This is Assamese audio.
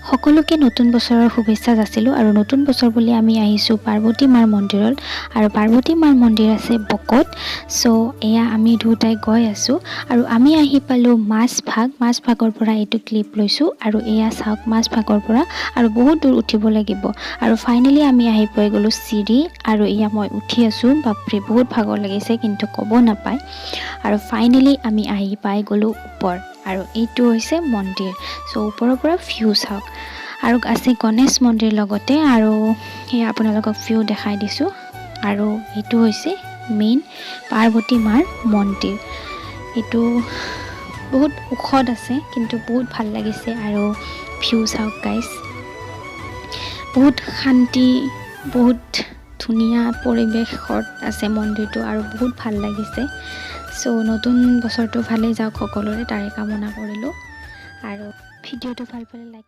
সকলোকে নতুন বছৰৰ শুভেচ্ছা যাচিলোঁ আৰু নতুন বছৰ বুলি আমি আহিছোঁ পাৰ্বতী মাৰ মন্দিৰত আৰু পাৰ্বতী মাৰ মন্দিৰ আছে বকত। চ' এয়া আমি দুটাই গৈ আছোঁ আৰু আমি আহি পালোঁ মাছভাগৰ পৰা এইটো ক্লিপ লৈছোঁ আৰু এয়া চাওক মাছভাগৰ পৰা আৰু বহুত দূৰ উঠিব লাগিব আৰু ফাইনেলি আমি আহি পাই গ'লোঁ চিৰি আৰু এয়া মই উঠি আছোঁ। বাপৰে বহুত ভাগৰ লাগিছে কিন্তু ক'ব নাপায় আৰু ফাইনেলি আমি আহি পাই গ'লোঁ ওপৰ আৰু এইটো হৈছে মন্দিৰ। চ' ওপৰৰ পৰা ভিউ চাওক আৰু আছে গণেশ মন্দিৰ লগতে আৰু সেয়া আপোনালোকক ভিউ দেখাই দিছোঁ আৰু এইটো হৈছে মেইন পাৰ্বতী মাৰ মন্দিৰ। এইটো বহুত ওখত আছে কিন্তু বহুত ভাল লাগিছে আৰু ভিউ চাওক গাইজ, বহুত শান্তি, বহুত ধুনীয়া পৰিৱেশত আছে মন্দিৰটো আৰু বহুত ভাল লাগিছে। চ' নতুন বছৰটো ভালেই যাওক সকলোৰে, তাৰে কামনা কৰিলোঁ আৰু ভিডিঅ'টো ভাল পালে লাইক